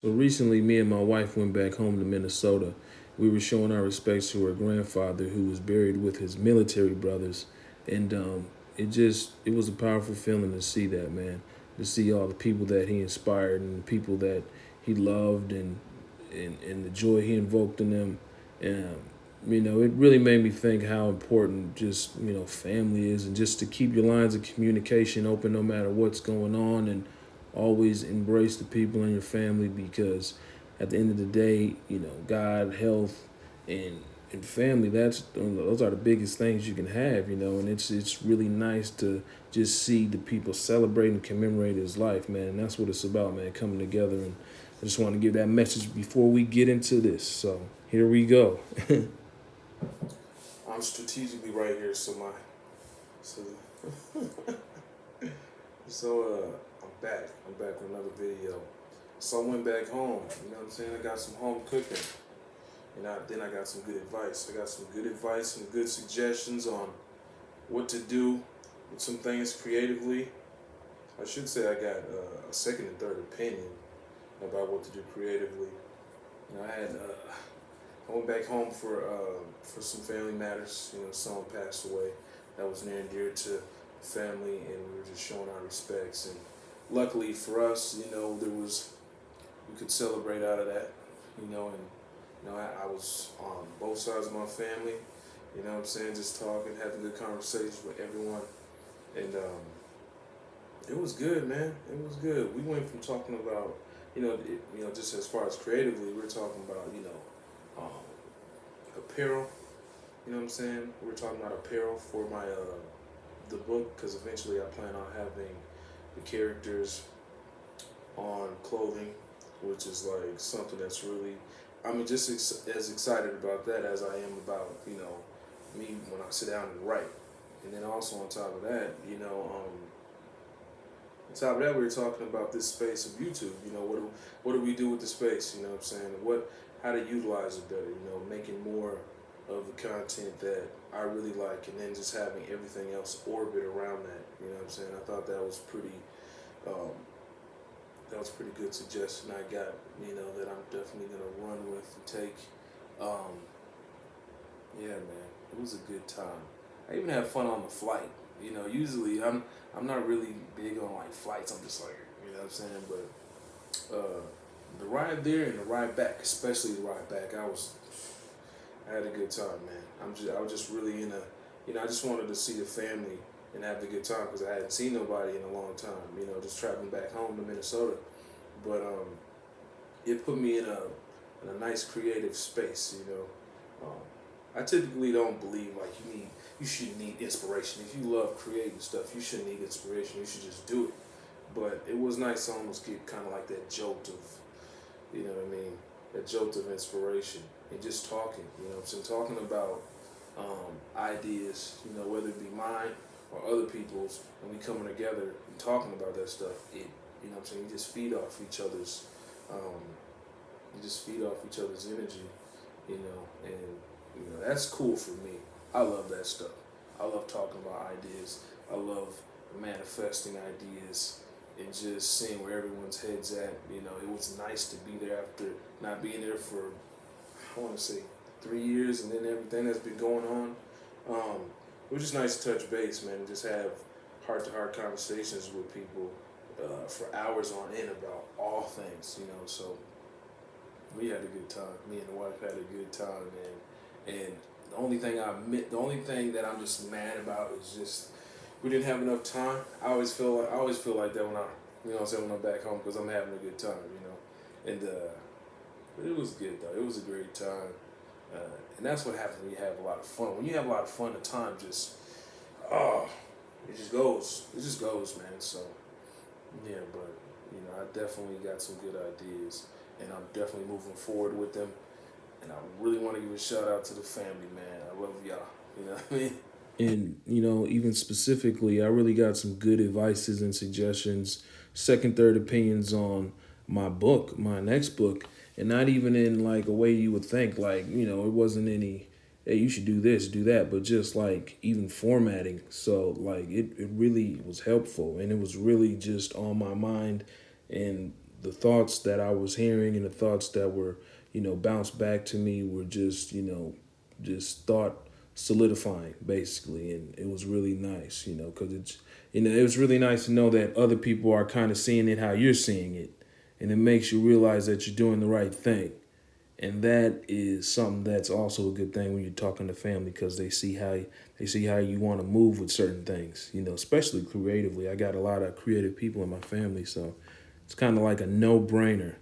So recently, me and my wife went back home to Minnesota. We were showing our respects to her grandfather, who was buried with his military brothers, and it was a powerful feeling to see that, man. To see all the people that he inspired and the people that he loved, and the joy he invoked in them. And it really made me think how important just family is, and just to keep your lines of communication open no matter what's going on, and always embrace the people in your family, because at the end of the day, God, health, and family, those are the biggest things you can have, and it's really nice to just see the people celebrate and commemorate his life, man. And that's what it's about, man, coming together. And I just want to give that message before we get into this. So here we go. I'm strategically right here, so I'm back. I'm back with another video. So I went back home. You know what I'm saying? I got some home cooking, and then I got some good advice. I got some good advice, some good suggestions on what to do with some things creatively. I should say I got a second and third opinion about what to do creatively. I went back home for some family matters. Someone passed away that was near and dear to the family, and we were just showing our respects. And luckily for us, we could celebrate out of that. I was on both sides of my family. You know what I'm saying? Just talking, having good conversations with everyone, and it was good, man. It was good. We went from talking about, just as far as creatively, we're talking about, um, apparel. You know what I'm saying? We're talking about apparel for my the book, because eventually I plan on having the characters on clothing, which is like something that's really, just as excited about that as I am about me when I sit down and write. And then also on top of that, on top of that, we were talking about this space of YouTube. What do we do with the space? You know what I'm saying? How to utilize it better? Making more of the content that I really like, and then just having everything else orbit around that. You know what I'm saying? I thought um, that was a pretty good suggestion I got. That I'm definitely gonna run with and take. Um, yeah, man, it was a good time. I even had fun on the flight. Usually I'm not really big on like flights. I'm just like, what I'm saying, but the ride there and the ride back, especially the ride back, I had a good time, man. I was just really I just wanted to see the family and have a good time, because I hadn't seen nobody in a long time. Just traveling back home to Minnesota, but it put me in a nice creative space. I typically don't believe like you should need inspiration. If you love creating stuff, you shouldn't need inspiration. You should just do it. But it was nice to almost get kind of like that jolt of, you know what I mean, that jolt of inspiration, and just talking. I'm saying, talking about ideas. Whether it be mine or other people's, and we coming together and talking about that stuff. I'm saying, you just feed off each other's, um, energy. And that's cool for me. I love that stuff. I love talking about ideas. I love manifesting ideas and just seeing where everyone's head's at. It was nice to be there after not being there for, I want to say, 3 years, and then everything that's been going on. It was just nice to touch base, man, and just have heart-to-heart conversations with people for hours on end about all things. So we had a good time. Me and the wife had a good time, man. And the only thing that I'm just mad about is just we didn't have enough time. I always feel like that when when I'm back home, because I'm having a good time. And but it was good though. It was a great time. And that's what happens when you have a lot of fun. When you have a lot of fun, the time just oh, it just goes. It just goes, man. So yeah, but I definitely got some good ideas, and I'm definitely moving forward with them. And I really want to give a shout out to the family, man. I love y'all. You know what I mean? And even specifically, I really got some good advices and suggestions, second, third opinions on my book, my next book, and not even in like a way you would think. Like it wasn't any, hey, you should do this, do that, but just like even formatting. So like it really was helpful, and it was really just on my mind, and the thoughts that I was hearing and the thoughts that were, bounced back to me were just, just thought solidifying basically. And it was really nice, because it was really nice to know that other people are kind of seeing it how you're seeing it. And it makes you realize that you're doing the right thing. And that is something that's also a good thing when you're talking to family, because they see how you want to move with certain things, especially creatively. I got a lot of creative people in my family, so it's kind of like a no-brainer